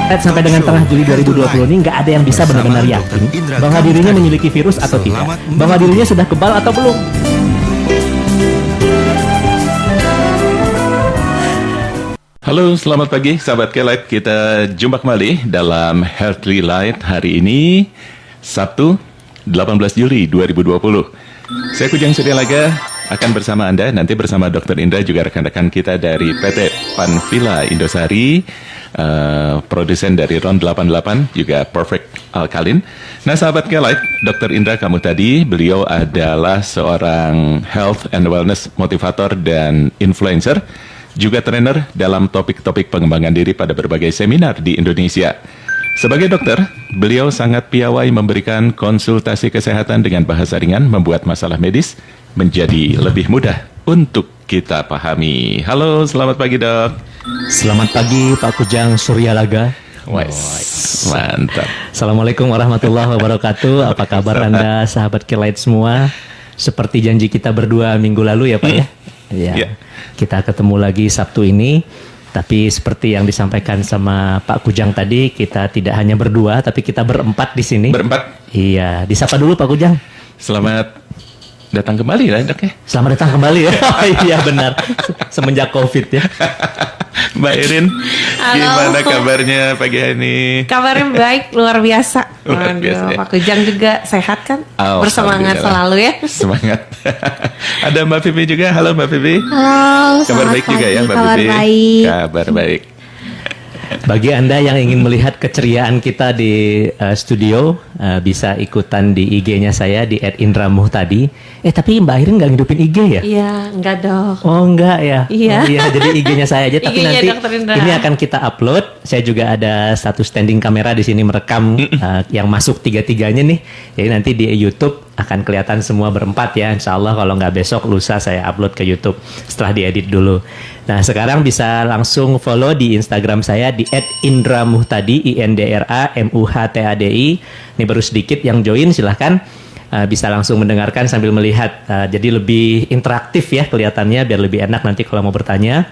Sampai dengan tengah Juli 2020 ini nggak ada yang bisa benar-benar yakin bahwa dirinya memiliki virus atau tidak, bahwa dirinya sudah kebal atau belum. Halo, selamat pagi sahabat K-Light. Kita jumpa kembali dalam Healthy Light hari ini, Sabtu 18 Juli 2020. Saya Kujang Suryalaga akan bersama Anda, nanti bersama Dr. Indra, juga rekan-rekan kita dari PT Panvila Indosari, produsen dari RON 88, juga Perfect Alkaline. Nah sahabat K-Light, Dr. Indra kamu tadi, beliau adalah seorang health and wellness motivator dan influencer, juga trainer dalam topik-topik pengembangan diri pada berbagai seminar di Indonesia. Sebagai dokter, beliau sangat piawai memberikan konsultasi kesehatan dengan bahasa ringan, membuat masalah medis menjadi lebih mudah untuk kita pahami. Halo, selamat pagi dok. Selamat pagi Pak Kujang Suryalaga. Mantap. Assalamualaikum warahmatullahi wabarakatuh. Apa kabar Anda sahabat K-Light semua? Seperti janji kita berdua minggu lalu ya Pak ya? Ya. Kita ketemu lagi Sabtu ini. Tapi seperti yang disampaikan sama Pak Kujang tadi, kita tidak hanya berdua, tapi kita berempat di sini. Berempat? Iya. Disapa dulu Pak Kujang. Selamat datang kembali lah dok ya. Selamat datang kembali ya. Oh, iya benar. Semenjak COVID ya. Mbak Irin, gimana kabarnya pagi ini? Kabarnya baik, luar biasa. Luar biasa ya. Pak Kujang juga sehat kan? Bersemangat selalu ya. Semangat. Ada Mbak Vivi juga. Halo Mbak Vivi. Halo, kabar baik pagi, juga ya Mbak kabar Vivi. Baik. Kabar baik. Bagi Anda yang ingin melihat keceriaan kita di studio, bisa ikutan di IG-nya saya di @indramuhtadi. Tapi Mbak Irin nggak ngidupin IG ya? Iya, enggak dong. Oh enggak ya? Iya. Oh, iya, jadi IG-nya saya aja. Tapi IG-nya nanti Dr. Indra. ini akan kita upload. Saya juga ada satu standing kamera di sini merekam yang masuk tiga-tiganya nih. Jadi nanti di YouTube akan kelihatan semua berempat ya. Insya Allah kalau nggak besok, lusa saya upload ke YouTube setelah diedit dulu. Nah sekarang bisa langsung follow di Instagram saya di @indramuhtadi, INDRAMUHTADI. Ini baru sedikit yang join, silahkan bisa langsung mendengarkan sambil melihat. Jadi lebih interaktif ya kelihatannya, biar lebih enak nanti kalau mau bertanya.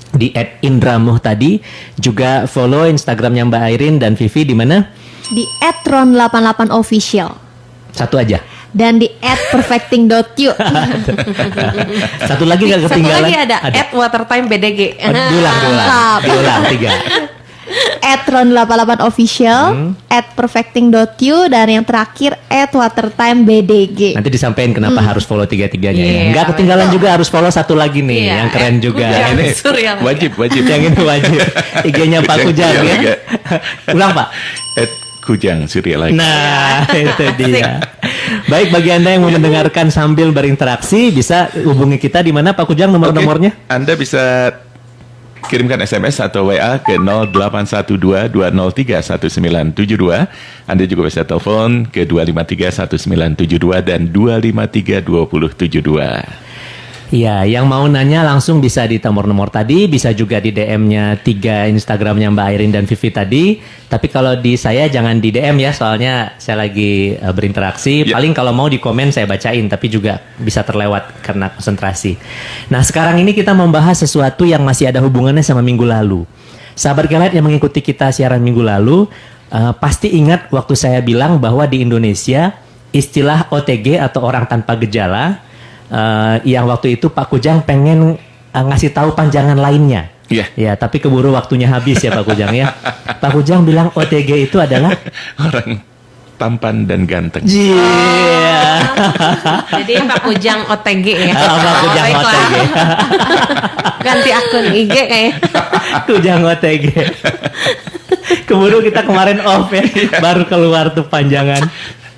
Di @indramuhtadi. Juga follow Instagramnya Mbak Irin dan Vivi di mana? Di @ron88official. Satu aja. Dan di @perfecting.you. Satu lagi nggak ketinggalan? Satu lagi ada @watertimebdg. Diulang 3. @ron88official, @perfecting.you, dan yang terakhir @watertimebdg. Nanti disampaikan kenapa harus follow tiga-tiganya ya. Iya, Nggak ketinggalan juga harus follow satu lagi nih, yang keren juga. Kujang Ini Suryalaga. Wajib. yang ini wajib. IG-nya Pak Kujang ya. Ulang Pak. Kujang Suryalaga. Nah, itu dia. Baik, bagi Anda yang mau mendengarkan sambil berinteraksi, bisa hubungi kita di mana Pak Kujang, nomor-nomornya? Anda bisa kirimkan SMS atau WA ke 0812-203-1972. Anda juga bisa telepon ke 253-1972 dan 253-2072. Iya, yang mau nanya langsung bisa di nomor-nomor tadi, bisa juga di DM-nya 3 Instagramnya Mbak Irin dan Vivi tadi. Tapi kalau di saya jangan di DM ya, soalnya saya lagi berinteraksi. Paling kalau mau di komen saya bacain, tapi juga bisa terlewat karena konsentrasi. Nah, sekarang ini kita membahas sesuatu yang masih ada hubungannya sama minggu lalu. Sahabat K-Light yang mengikuti kita siaran minggu lalu, pasti ingat waktu saya bilang bahwa di Indonesia istilah OTG atau orang tanpa gejala, yang waktu itu Pak Kujang pengen ngasih tahu panjangan lainnya. Iya. Ya, tapi keburu waktunya habis ya Pak Kujang ya. Pak Kujang bilang OTG itu adalah orang tampan dan ganteng. Iya. Jadi Pak Kujang OTG ya. Pak Kujang baiklah. OTG. Ganti akun IG kayak. Kujang OTG. Keburu kita kemarin off ya, baru keluar tuh panjangan.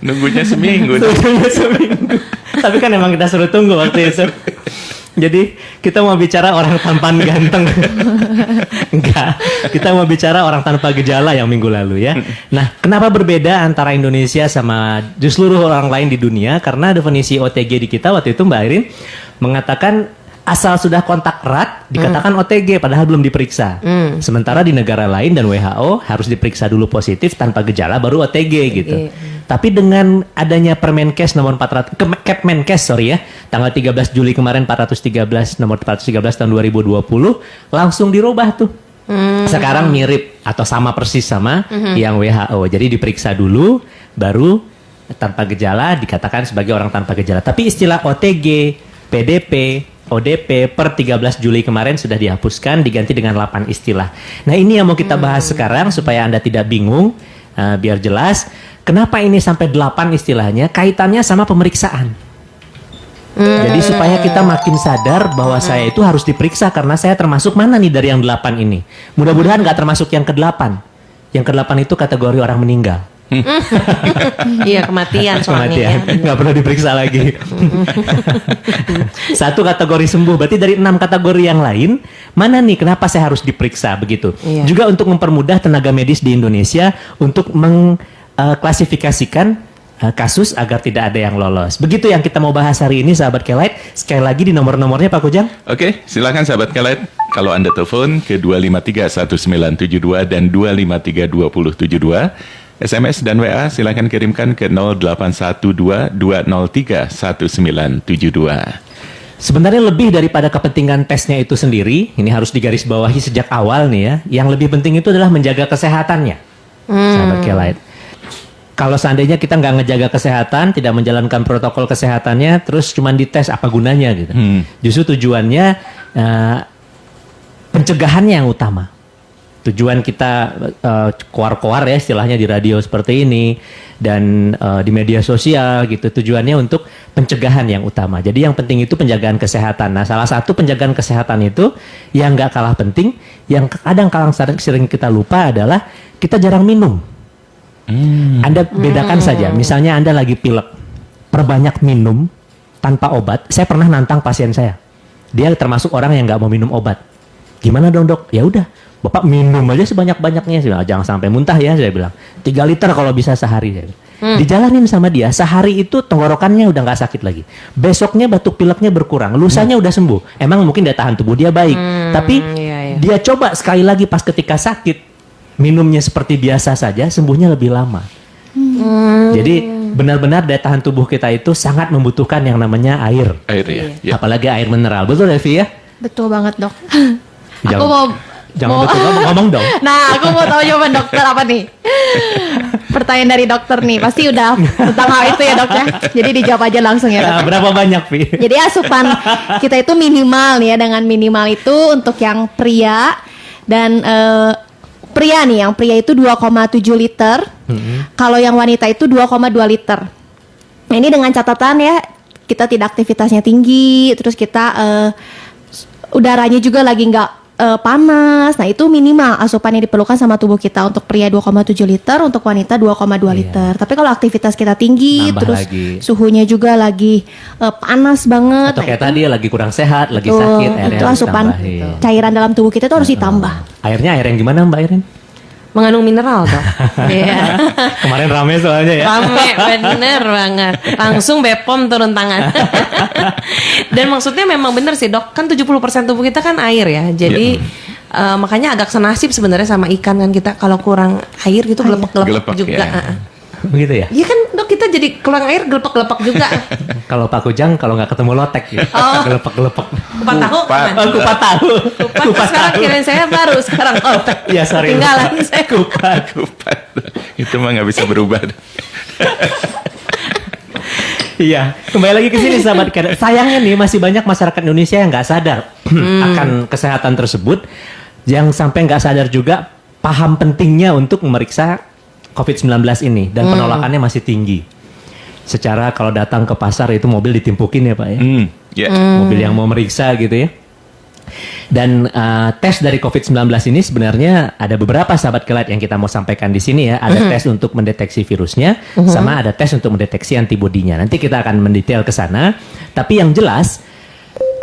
Nunggunya seminggu. Seminggu. Tapi kan emang kita suruh tunggu waktu itu. Jadi kita mau bicara orang tampan ganteng. Enggak, kita mau bicara orang tanpa gejala yang minggu lalu ya. Nah, kenapa berbeda antara Indonesia sama di seluruh orang lain di dunia? Karena definisi OTG di kita waktu itu Mbak Irin mengatakan asal sudah kontak erat dikatakan OTG padahal belum diperiksa. Sementara di negara lain dan WHO harus diperiksa dulu positif tanpa gejala baru OTG gitu. Tapi dengan adanya Permenkes nomor 400 Kepmenkes sorry ya, tanggal 13 Juli kemarin 413 nomor 413 tahun 2020 langsung dirubah tuh. Sekarang mirip atau sama persis sama yang WHO. Jadi diperiksa dulu, baru tanpa gejala dikatakan sebagai orang tanpa gejala. Tapi istilah OTG, PDP, ODP per 13 Juli kemarin sudah dihapuskan, diganti dengan 8 istilah. Nah ini yang mau kita bahas sekarang supaya Anda tidak bingung, biar jelas. Kenapa ini sampai 8 istilahnya, kaitannya sama pemeriksaan. Jadi supaya kita makin sadar bahwa saya itu harus diperiksa karena saya termasuk mana nih dari yang 8 ini. Mudah-mudahan nggak termasuk yang ke-8. Yang ke-8 itu kategori orang meninggal. Iya, kematian soalnya. Kematian, Ya. nggak perlu diperiksa lagi. Satu kategori sembuh, berarti dari 6 kategori yang lain, mana nih kenapa saya harus diperiksa begitu. Iya. Juga untuk mempermudah tenaga medis di Indonesia untuk mengklasifikasikan kasus agar tidak ada yang lolos. Begitu yang kita mau bahas hari ini, sahabat Kelight. Sekali lagi di nomor-nomornya Pak Kujang. Oke, silakan sahabat Kelight. Kalau Anda telepon ke 2531972 dan 2532072. SMS dan WA silakan kirimkan ke 0812-203-1972. Sebenarnya lebih daripada kepentingan tesnya itu sendiri, ini harus digarisbawahi sejak awal nih ya. Yang lebih penting itu adalah menjaga kesehatannya, sahabat Kelight. Kalau seandainya kita nggak ngejaga kesehatan, tidak menjalankan protokol kesehatannya, terus cuma dites, apa gunanya gitu. Justru tujuannya pencegahannya yang utama. Tujuan kita koar-koar ya istilahnya di radio seperti ini dan di media sosial gitu. Tujuannya untuk pencegahan yang utama. Jadi yang penting itu penjagaan kesehatan. Nah, salah satu penjagaan kesehatan itu yang nggak kalah penting, yang kadang-kadang sering kita lupa adalah kita jarang minum. Anda bedakan saja. Misalnya Anda lagi pilek, perbanyak minum tanpa obat. Saya pernah nantang pasien saya. Dia termasuk orang yang nggak mau minum obat. Gimana dong dok? Ya udah. Bapak minum aja sebanyak-banyaknya, jangan sampai muntah ya, saya bilang. 3 liter kalau bisa sehari. Saya bilang. Dijalanin sama dia, sehari itu tenggorokannya udah nggak sakit lagi. Besoknya batuk pileknya berkurang, lusanya udah sembuh. Emang mungkin daya tahan tubuh dia baik, tapi dia coba sekali lagi pas ketika sakit, minumnya seperti biasa saja, sembuhnya lebih lama. Jadi benar-benar daya tahan tubuh kita itu sangat membutuhkan yang namanya air. Air ya. Ya. Apalagi air mineral, betul Devi ya? Betul banget dok. Jangan- Aku mau Jangan betul ngomong dong. Nah, aku mau tahu jawaban dokter apa nih? Pertanyaan dari dokter nih, pasti udah tentang hal itu ya dok ya. Jadi dijawab aja langsung ya dok. Nah, berapa banyak, Vi? Jadi asupan kita itu minimal nih ya, dengan minimal itu untuk yang pria dan pria nih, yang pria itu 2,7 liter. Kalau yang wanita itu 2,2 liter. Nah, ini dengan catatan ya, kita tidak aktivitasnya tinggi, terus kita udaranya juga lagi nggak panas. Nah, itu minimal asupan yang diperlukan sama tubuh kita. Untuk pria 2,7 liter, untuk wanita 2,2 liter. Tapi kalau aktivitas kita tinggi, Nambah terus lagi. suhunya juga lagi panas banget. Atau Nah, kayak itu- tadi lagi kurang sehat, lagi Betul, sakit, airnya itu harus asupan ditambahin. cairan dalam tubuh kita itu harus ditambah. Airnya air yang gimana Mbak Irin? Mengandung mineral dok. Iya. Kemarin rame soalnya ya. Rame, bener banget. Langsung Bepom turun tangan. Dan maksudnya memang bener sih dok. Kan 70% tubuh kita kan air ya. Jadi makanya agak senasib sebenarnya sama ikan kan kita. Kalau kurang air gitu gelepek-gelepek Gelepek, juga. ya. Begitu ya? Iya kan dok, kita jadi kurang air gelepek-gelepek juga. Kalau Pak Kujang kalau nggak ketemu lotek ya. Oh. Gelepek-gelepek. Kupat tahu kan? Oh, kupat tahu. Kupat sekarang kirain saya baru sekarang otak. Iya, sorry. Tinggalan saya. Kupat. Kupat. Itu mah nggak bisa berubah. Iya, kembali lagi ke sini sahabat Kelight. Sayangnya nih masih banyak masyarakat Indonesia yang nggak sadar akan kesehatan tersebut, yang sampai nggak sadar juga paham pentingnya untuk memeriksa COVID-19 ini, dan penolakannya masih tinggi. Secara kalau datang ke pasar itu mobil ditimpukin ya Pak ya, Ya. mobil yang mau meriksa gitu ya. Dan tes dari COVID-19 ini sebenarnya ada beberapa sahabat Kelight yang kita mau sampaikan di sini ya. Ada tes untuk mendeteksi virusnya, sama ada tes untuk mendeteksi antibodinya. Nanti kita akan mendetail ke sana. Tapi yang jelas,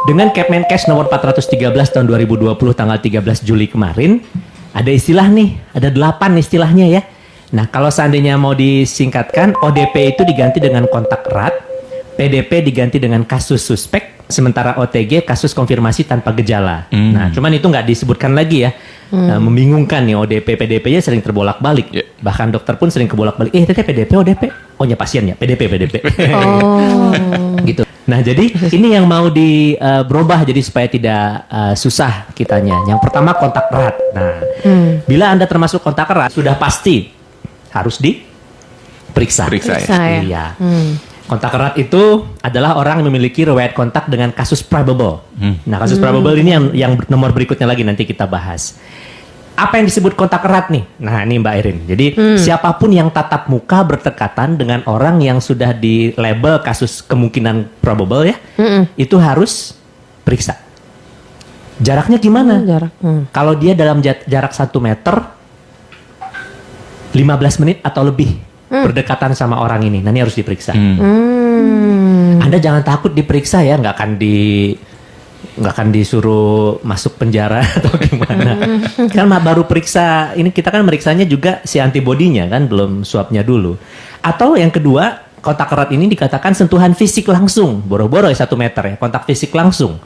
dengan Kemenkes nomor 413 tahun 2020 tanggal 13 Juli kemarin, ada istilah nih, ada 8 istilahnya ya. Nah, kalau seandainya mau disingkatkan, ODP itu diganti dengan kontak erat, PDP diganti dengan kasus suspek, sementara OTG kasus konfirmasi tanpa gejala. Nah, cuman itu nggak disebutkan lagi ya. Membingungkan nih, ODP, PDP-nya sering terbolak-balik. Yeah. Bahkan dokter pun sering kebolak-balik. Teteh PDP, ODP. oh ya pasiennya PDP. Oh. Gitu. Nah, jadi ini yang mau berubah jadi supaya tidak susah kitanya. Yang pertama kontak erat. Nah, bila Anda termasuk kontak erat sudah pasti harus diperiksa. Periksa ya. Periksa ya. Iya. Kontak erat itu adalah orang yang memiliki riwayat kontak dengan kasus probable. Nah, kasus probable ini yang nomor berikutnya lagi nanti kita bahas. Apa yang disebut kontak erat nih? Nah, ini Mbak Irin. Jadi, siapapun yang tatap muka berdekatan dengan orang yang sudah di label kasus kemungkinan probable ya, itu harus periksa. Jaraknya gimana? Jarak. Kalau dia dalam jarak 1 meter, 15 menit atau lebih berdekatan sama orang ini, nah ini harus diperiksa. Anda jangan takut diperiksa ya, nggak akan disuruh masuk penjara atau gimana. Kan baru periksa, ini kita kan meriksanya juga si antibodinya kan, belum swabnya dulu. Atau yang kedua, kontak erat ini dikatakan sentuhan fisik langsung, boro-boro 1 meter ya, kontak fisik langsung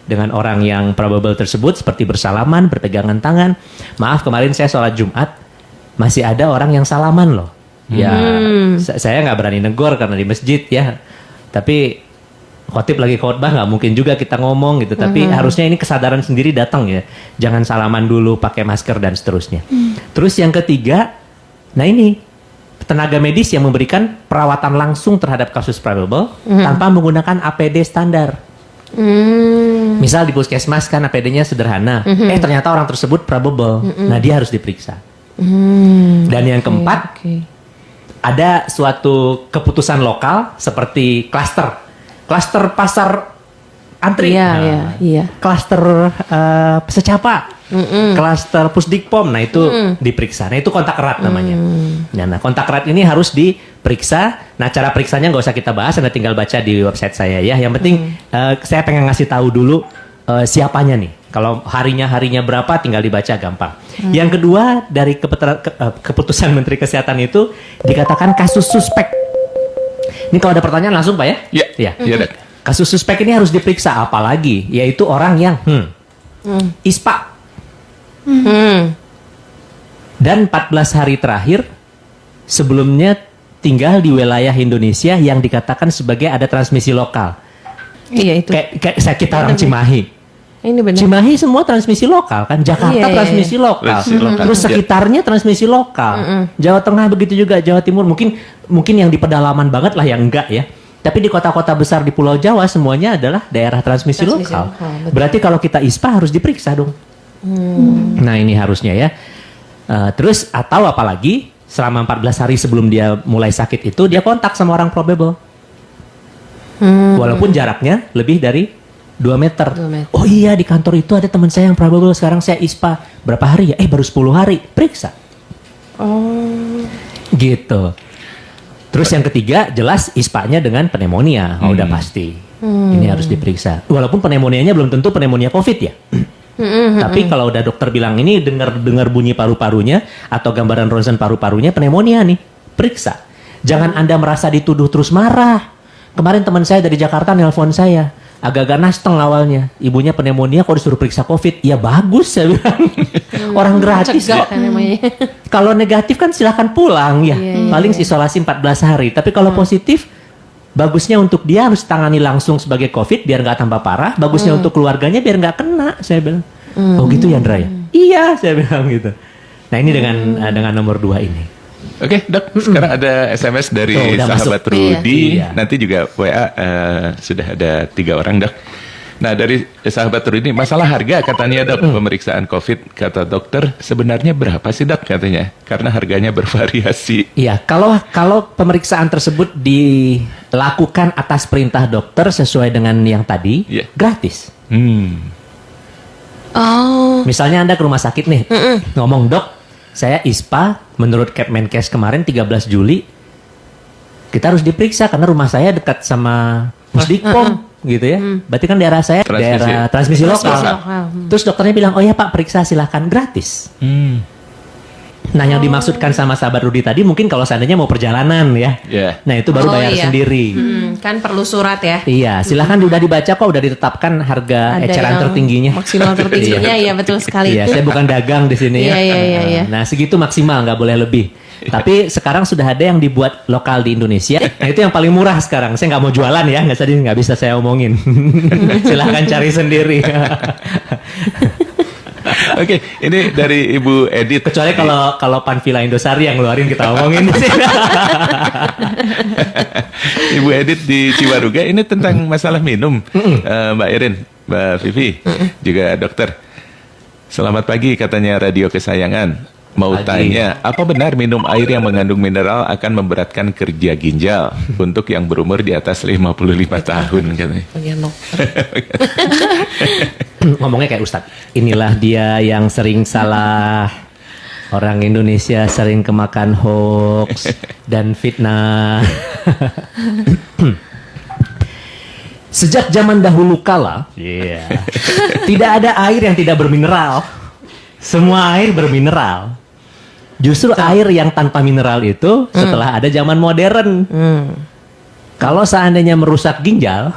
dengan orang yang probable tersebut seperti bersalaman, berpegangan tangan. Maaf, kemarin saya sholat Jumat masih ada orang yang salaman loh. Ya, saya nggak berani negor karena di masjid ya. Tapi khotib lagi khotbah nggak mungkin juga kita ngomong gitu. Tapi harusnya ini kesadaran sendiri datang ya. Jangan salaman dulu, pakai masker dan seterusnya. Terus yang ketiga, nah ini tenaga medis yang memberikan perawatan langsung terhadap kasus probable tanpa menggunakan APD standar. Misal di puskesmas kan APD-nya sederhana. Ternyata orang tersebut probable. Nah, dia harus diperiksa. Dan yang keempat, ada suatu keputusan lokal seperti klaster pasar antri, klaster secapa, klaster pusdikpom, nah itu diperiksa. Nah itu kontak erat namanya. Nah kontak erat ini harus diperiksa. Nah cara periksanya nggak usah kita bahas, Anda tinggal baca di website saya ya. Yang penting saya pengen ngasih tahu dulu siapanya nih. Kalau harinya berapa tinggal dibaca gampang. Yang kedua dari keputusan Menteri Kesehatan itu dikatakan kasus suspek. Ini kalau ada pertanyaan langsung Pak ya? Iya. Dok. Kasus suspek ini harus diperiksa apalagi yaitu orang yang ISPA. Dan 14 hari terakhir sebelumnya tinggal di wilayah Indonesia yang dikatakan sebagai ada transmisi lokal. Iya itu. Kayak kita orang Cimahi. Ini benar. Cimahi semua transmisi lokal kan, Jakarta transmisi lokal, terus sekitarnya transmisi lokal, Jawa Tengah begitu juga, Jawa Timur mungkin yang di pedalaman banget lah yang enggak ya, tapi di kota-kota besar di Pulau Jawa semuanya adalah daerah transmisi lokal. Berarti kalau kita ISPA harus diperiksa dong. Nah ini harusnya ya. Terus atau apalagi selama 14 hari sebelum dia mulai sakit itu dia kontak sama orang probable, walaupun jaraknya lebih dari 2 meter. Oh iya di kantor itu ada teman saya yang probable, sekarang saya ISPA. Berapa hari ya? Baru 10 hari. Periksa. Oh. Gitu. Terus yang ketiga jelas ISPA-nya dengan pneumonia. Udah pasti. Ini harus diperiksa. Walaupun pneumonianya belum tentu pneumonia COVID ya. Tapi kalau udah dokter bilang ini dengar bunyi paru-parunya atau gambaran ronsen paru-parunya pneumonia nih. Periksa. Jangan Anda merasa dituduh terus marah. Kemarin teman saya dari Jakarta nelpon saya. Agak-agak nasteng awalnya. Ibunya pneumonia kok disuruh periksa COVID. Ya bagus saya bilang. Orang gratis kok. Kalau negatif kan silahkan pulang ya. Paling isolasi 14 hari. Tapi kalau positif, bagusnya untuk dia harus tangani langsung sebagai COVID biar nggak tambah parah. Bagusnya untuk keluarganya biar nggak kena. Saya bilang. Oh gitu ya Andra ya? Iya saya bilang gitu. Nah ini dengan nomor 2 ini. Oke, Dok. Sekarang ada SMS dari sahabat masuk. Rudi. Iya. Nanti juga WA sudah ada 3 orang, Dok. Nah, dari sahabat Rudi, masalah harga katanya, Dok, pemeriksaan COVID kata dokter sebenarnya berapa sih, Dok, katanya? Karena harganya bervariasi. Iya, kalau pemeriksaan tersebut dilakukan atas perintah dokter sesuai dengan yang tadi, gratis. Oh. Misalnya Anda ke rumah sakit nih, ngomong, Dok, saya ISPA menurut Kemenkes kemarin 13 Juli kita harus diperiksa karena rumah saya dekat sama Pusdikpom gitu ya. Berarti kan daerah saya daerah transmisi lokal. Terus dokternya bilang, "Oh ya Pak, periksa silahkan gratis." Nah, yang dimaksudkan sama sahabat Rudi tadi mungkin kalau seandainya mau perjalanan ya. Ya. Nah, itu baru Oh, bayar iya. sendiri. Kan perlu surat ya. Iya, silahkan udah dibaca kok, udah ditetapkan harga Ada eceran yang tertingginya. Maksimal tertingginya, ya betul sekali. Iya, saya bukan dagang di sini ya. Iya. Nah, segitu maksimal, nggak boleh lebih. Tapi sekarang sudah ada yang dibuat lokal di Indonesia. Nah, itu yang paling murah sekarang. Saya nggak mau jualan ya, nggak bisa saya omongin. Silahkan cari sendiri. Oke, ini dari Ibu Edit. Kecuali kalau Panvilla Indosari yang ngeluarin kita omongin di sini. Ibu Edit di Ciwaruga ini tentang masalah minum. Mbak Irin, Mbak Vivi, juga dokter. Selamat pagi katanya radio kesayangan. Mau Pagi. tanya, apa benar minum air yang mengandung mineral akan memberatkan kerja ginjal untuk yang berumur di atas 55 tahun katanya. Bagian dokter. Ngomongnya kayak Ustadz. Inilah dia yang sering salah. Orang Indonesia sering kemakan hoax dan fitnah. Sejak zaman dahulu kala, tidak ada air yang tidak bermineral. Semua air bermineral. Justru air yang tanpa mineral itu setelah ada zaman modern. Kalau seandainya merusak ginjal,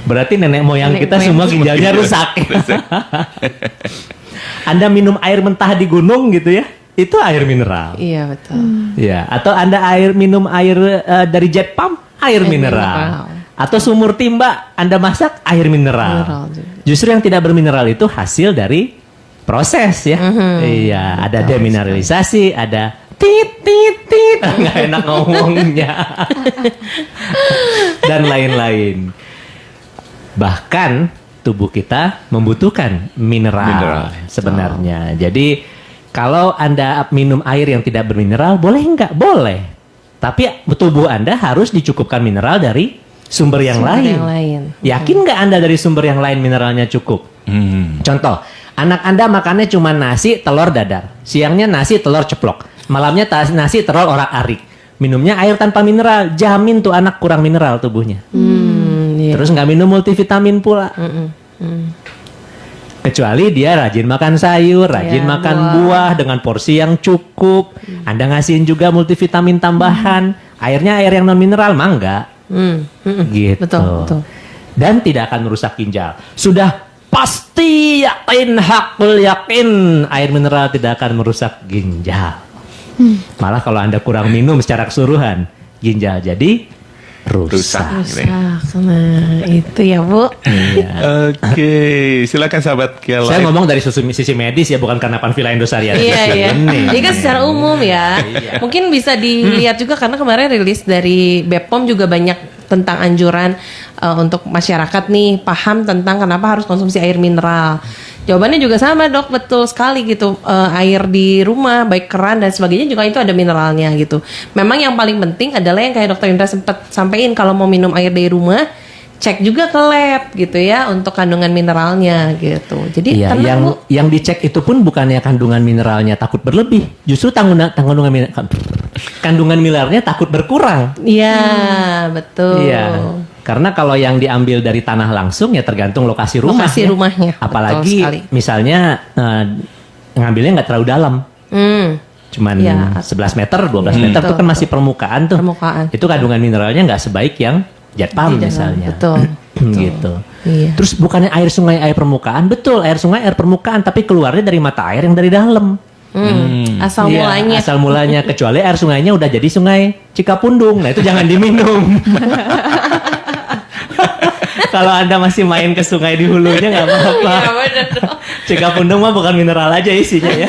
berarti nenek moyang Nenek kita moyang semua ginjalnya rusak. Anda minum air mentah di gunung gitu ya, itu air mineral. Iya betul. Ya, atau Anda minum air dari jet pump, air mineral. mineral. Atau sumur timba, Anda masak air mineral. Mineral juga. Justru yang tidak bermineral itu hasil dari proses ya. Iya, ada demineralisasi, ada tit nggak enak ngomongnya. Dan lain-lain. Bahkan tubuh kita membutuhkan mineral. Sebenarnya. Jadi kalau Anda minum air yang tidak bermineral, boleh nggak? Boleh. Tapi tubuh Anda harus dicukupkan mineral dari sumber yang lain. Yakin nggak Anda dari sumber yang lain mineralnya cukup? Contoh, anak Anda makannya cuma nasi, telur dadar. Siangnya nasi, telur ceplok. Malamnya nasi, telur orak-arik. Minumnya air tanpa mineral. Jamin tuh anak kurang mineral tubuhnya. Iya. Terus nggak minum multivitamin pula. Kecuali dia rajin makan sayur, rajin Iya, makan buah dengan porsi yang cukup. Anda ngasihin juga multivitamin tambahan. Airnya air yang non mineral, mah enggak. Gitu. Betul. Dan tidak akan merusak ginjal. Sudah pasti yakin, hakul yakin air mineral tidak akan merusak ginjal. Malah kalau Anda kurang minum secara keseluruhan, ginjal jadi rusak. Nah, itu ya Bu. Oke, silakan sahabat Kia Saya Live. ngomong dari sisi medis ya, bukan karena Panvilla Indosari. Iya. Ini kan secara umum ya. Mungkin bisa dilihat juga karena kemarin rilis dari BPOM juga banyak tentang anjuran untuk masyarakat nih paham tentang kenapa harus konsumsi air mineral. Jawabannya juga sama Dok, betul sekali gitu. Air di rumah, baik keran dan sebagainya juga itu ada mineralnya gitu. Memang yang paling penting adalah yang kayak Dokter Indra sempat sampaikan, kalau mau minum air dari rumah, cek juga ke lab gitu ya untuk kandungan mineralnya gitu. Jadi Iya, tenang Bu. yang dicek itu pun bukannya kandungan mineralnya takut berlebih, justru kandungan mineralnya takut berkurang. Iya, betul. Iya. Karena kalau yang diambil dari tanah langsung ya tergantung lokasi rumah. Lokasi ya. rumahnya, betul Apalagi sekali. misalnya ngambilnya nggak terlalu dalam. Cuman Iya. 11 meter, 12 meter itu kan masih permukaan tuh. Permukaan. Itu kandungan mineralnya nggak sebaik yang jet pump Di dalam, misalnya. betul. Gitu. Iya. Terus bukannya air sungai air permukaan? Betul, air sungai air permukaan, tapi keluarnya dari mata air yang dari dalam. Asal Iya, mulanya. asal mulanya, kecuali air sungainya udah jadi sungai Cikapundung. Nah, itu jangan diminum. Kalau Anda masih main ke sungai di hulunya nggak apa-apa. Iya benar dong. Cikapundung mah bukan mineral aja isinya ya.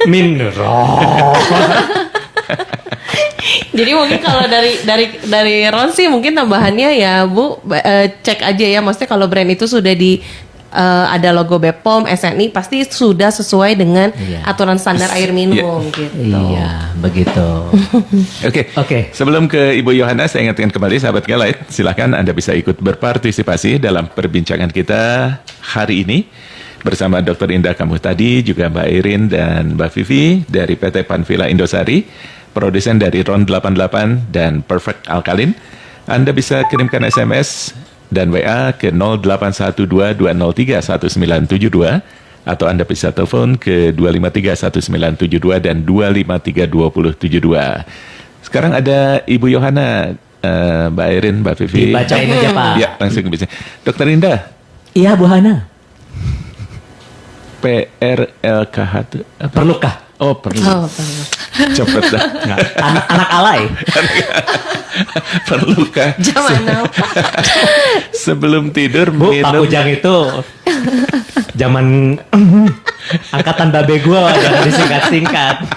Mineral. Jadi mungkin kalau dari Ron sih mungkin tambahannya ya Bu, cek aja ya, maksudnya kalau brand itu sudah di ada logo BPOM, SNI pasti sudah sesuai dengan Iya. aturan standar air minum gitu. Iya, begitu. Oke. Sebelum ke Ibu Yohana, saya ingatkan kembali sahabat Galait, silakan Anda bisa ikut berpartisipasi dalam perbincangan kita hari ini bersama Dr. Indah Kamu tadi, juga Mbak Irin dan Mbak Vivi dari PT Panvilla Indosari, produsen dari RON 88 dan Perfect Alkaline. Anda bisa kirimkan SMS dan WA ke 0812-203-1972 Atau Anda bisa telepon ke 253-1972 dan 253-2072. Sekarang ada Ibu Yohana, Mbak Irin, Mbak Vivi. Dibacain aja, Pak. Ya, langsung bisa. Dokter Indah, Iya, Bu Hana. PRLKH itu apa? Perlukah? Oh, perlu. Oh, benar. Cepet dah. Nggak. Anak alay. Perlukah Zaman now. sebelum tidur Bu, Pak minum Ujang itu zaman angkatan babe gua, jangan disingkat-singkat.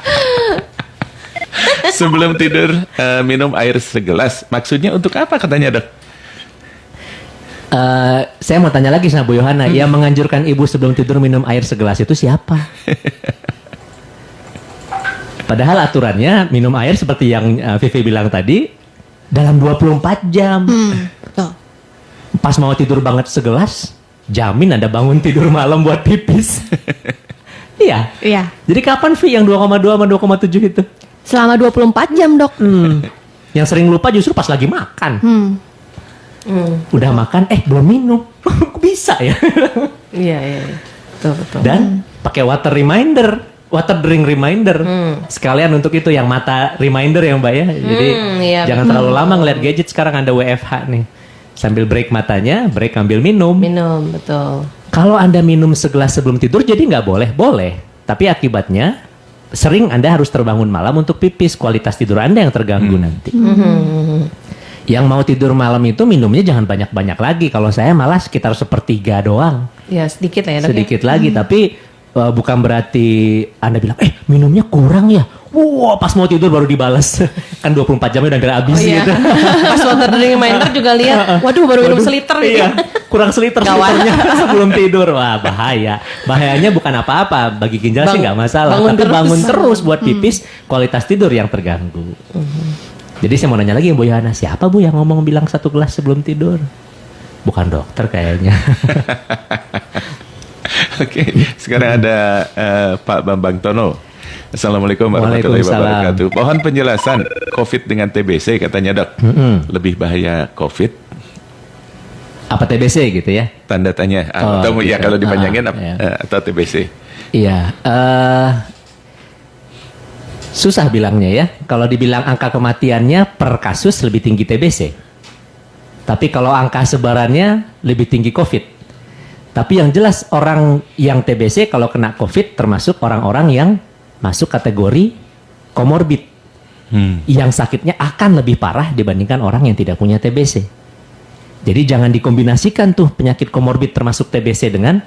sebelum tidur minum air segelas. Maksudnya untuk apa katanya, Dok? Saya mau tanya lagi sama Bu Yohana, yang menganjurkan ibu sebelum tidur minum air segelas itu siapa? Padahal aturannya minum air seperti yang Vivi bilang tadi dalam 24 jam. Betul. Pas mau tidur banget segelas, jamin Anda bangun tidur malam buat pipis. Iya. Iya. Jadi kapan Vi yang 2,2 sama 2,7 itu? Selama 24 jam, Dok. Yang sering lupa justru pas lagi makan. Udah makan, belum minum. Kok bisa ya? Iya, iya. Betul, betul. Dan pakai water drink reminder. Sekalian untuk itu yang mata reminder ya Mbak ya. Jadi iya, jangan terlalu lama ngeliat gadget. Sekarang Anda WFH nih. Sambil break matanya, break ambil minum. Minum, betul. Kalau Anda minum segelas sebelum tidur jadi nggak boleh? Boleh. Tapi akibatnya sering Anda harus terbangun malam untuk pipis. Kualitas tidur Anda yang terganggu nanti. Yang mau tidur malam itu minumnya jangan banyak-banyak lagi. Kalau saya malah sekitar sepertiga doang. Ya, sedikit lah ya, Dok. Sedikit lagi. Tapi bukan berarti Anda bilang, minumnya kurang ya. Wah, pas mau tidur baru dibalas. Kan 24 jamnya udah habis gitu. Pas water drink reminder juga lihat, waduh baru minum seliter gitu. Iya, kurang seliter seliternya sebelum tidur. Wah, bahaya. Bahayanya bukan apa-apa. Bagi ginjal sih nggak masalah. Tapi bangun terus buat pipis, kualitas tidur yang terganggu. Jadi saya mau nanya lagi Bu Yohana, siapa Bu yang ngomong bilang 1 gelas sebelum tidur? Bukan dokter kayaknya. Oke, sekarang ada Pak Bambang Tono. Assalamualaikum warahmatullahi Waalaikumsalam. wabarakatuh. Mohon penjelasan COVID dengan TBC katanya, Dok. Lebih bahaya COVID? Apa TBC gitu ya? Tanda tanya. Oh, Atau ya gitu. kalau dipanjangin Iya. atau TBC? Iya, susah bilangnya ya. Kalau dibilang angka kematiannya per kasus lebih tinggi TBC. Tapi kalau angka sebarannya lebih tinggi COVID. Tapi yang jelas orang yang TBC kalau kena COVID termasuk orang-orang yang masuk kategori komorbid. Yang sakitnya akan lebih parah dibandingkan orang yang tidak punya TBC. Jadi jangan dikombinasikan tuh penyakit komorbid termasuk TBC dengan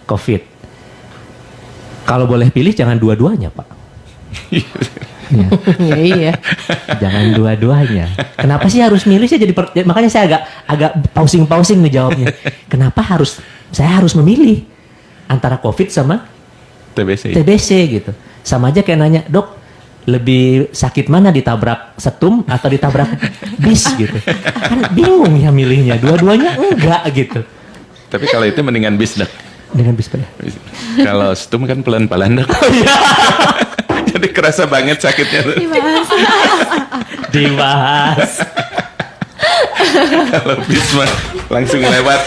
COVID. Kalau boleh pilih jangan dua-duanya, Pak. Ya. Iya. Jangan dua-duanya. Kenapa sih harus milih? Makanya saya agak pausing nih jawabnya. Kenapa saya harus memilih antara COVID sama TBC gitu. Sama aja kayak nanya, Dok, lebih sakit mana ditabrak setum atau ditabrak bis gitu. Kan bingung ya milihnya. Dua-duanya enggak gitu. Tapi kalau itu mendingan bis, Dok. Dengan bis pada. Kalau setum kan pelan-pelan, Dok. Jadi kerasa banget sakitnya tuh. Dibahas. Kalau bis mah langsung lewat.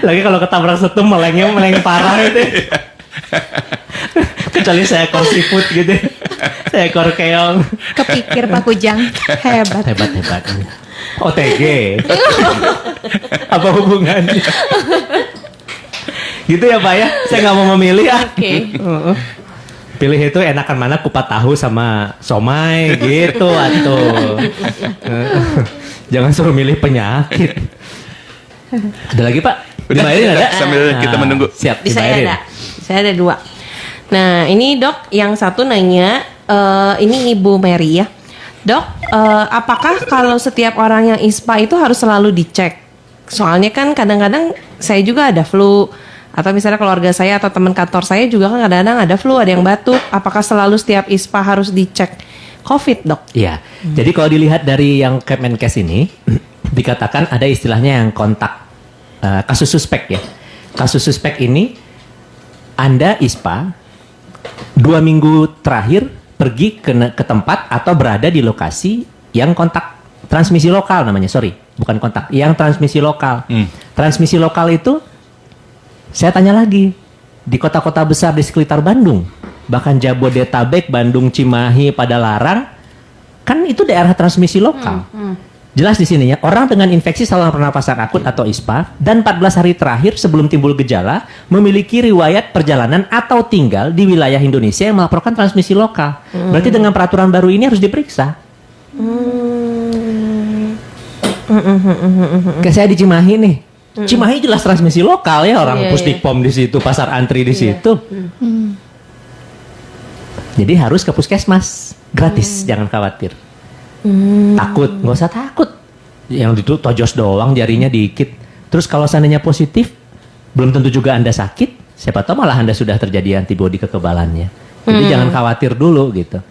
Lagi kalau ketabrak setum meleng parah gitu. Kecuali seekor siput gitu. Seekor keong. Kepikir Pak Kujang. Hebat. Hebat. OTG. Apa hubungannya? Gitu ya Pak ya. Saya nggak mau memilih. Oke. Pilih itu enakan mana kupat tahu sama somai gitu atuh. Jangan suruh milih penyakit. Ada lagi Pak? Udah, Dibayarin ada? sambil kita menunggu. Siap, Di saya dibayarin. ada. Saya ada 2. Nah, ini Dok, yang satu nanya, ini Ibu Mary ya. Dok, apakah kalau setiap orang yang ISPA itu harus selalu dicek? Soalnya kan kadang-kadang saya juga ada flu. Atau misalnya keluarga saya atau teman kantor saya juga kan kadang-kadang ada flu, ada yang batuk. Apakah selalu setiap ISPA harus dicek COVID, Dok? Iya. Jadi kalau dilihat dari yang Kemenkes ini, dikatakan ada istilahnya yang kontak kasus suspek ya. Kasus suspek ini, Anda ISPA 2 minggu terakhir pergi ke tempat atau berada di lokasi yang kontak transmisi lokal namanya, bukan kontak, yang transmisi lokal. Transmisi lokal itu Saya tanya lagi, di kota-kota besar di sekitar Bandung, bahkan Jabodetabek, Bandung, Cimahi, Padalarang, kan itu daerah transmisi lokal. Jelas di sini ya, orang dengan infeksi saluran pernapasan akut atau ISPA dan 14 hari terakhir sebelum timbul gejala memiliki riwayat perjalanan atau tinggal di wilayah Indonesia yang melaporkan transmisi lokal. Berarti dengan peraturan baru ini harus diperiksa. Kayak saya di Cimahi nih. Cimahi jelas transmisi lokal ya, orang Iya, Pusdikpom di situ, pasar antri di situ. Jadi harus ke puskesmas, gratis, jangan khawatir. Takut, nggak usah takut. Yang itu tojos doang, jarinya dikit. Terus kalau seandainya positif, belum tentu juga Anda sakit. Siapa tahu malah Anda sudah terjadi antibodi kekebalannya. Jadi jangan khawatir dulu gitu.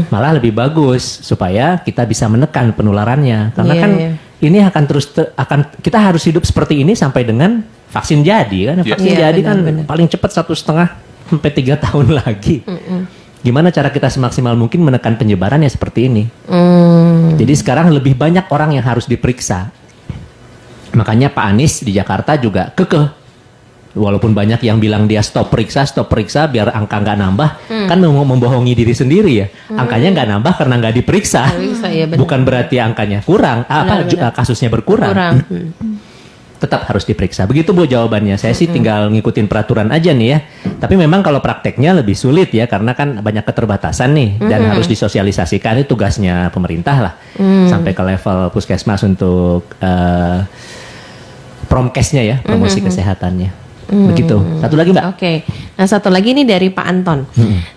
Malah lebih bagus supaya kita bisa menekan penularannya. Karena Iya, kan iya. ini akan terus kita harus hidup seperti ini sampai dengan vaksin jadi kan. Vaksin Iya, jadi kan benar-benar. paling cepat 1,5 sampai 3 tahun lagi. Gimana cara kita semaksimal mungkin menekan penyebarannya seperti ini? Jadi sekarang lebih banyak orang yang harus diperiksa. Makanya Pak Anies di Jakarta juga kekeh. Walaupun banyak yang bilang dia stop periksa biar angka nggak nambah, kan membohongi diri sendiri ya. Angkanya nggak nambah karena nggak diperiksa. Periksa, ya benar. Bukan berarti angkanya kurang, kasusnya berkurang. Kurang. Tetap harus diperiksa. Begitu Bu jawabannya. Saya sih tinggal ngikutin peraturan aja nih ya. Tapi memang kalau prakteknya lebih sulit ya karena kan banyak keterbatasan nih dan harus disosialisasikan, itu tugasnya pemerintah lah. Sampai ke level puskesmas untuk promkesnya ya, promosi kesehatannya. Begitu. Satu lagi Mbak. Oke. Nah, satu lagi nih dari Pak Anton.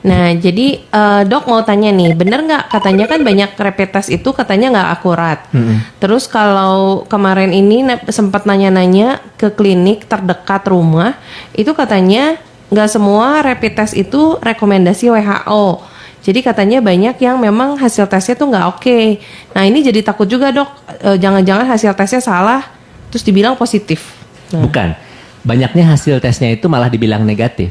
Nah, jadi Dok mau tanya nih, bener nggak katanya kan banyak rapid test itu katanya nggak akurat. Terus kalau kemarin ini sempat nanya-nanya ke klinik terdekat rumah, itu katanya nggak semua rapid test itu rekomendasi WHO. Jadi katanya banyak yang memang hasil tesnya tuh nggak oke. Nah, ini jadi takut juga Dok, jangan-jangan hasil tesnya salah, terus dibilang positif. Nah. Bukan. Banyaknya hasil tesnya itu malah dibilang negatif.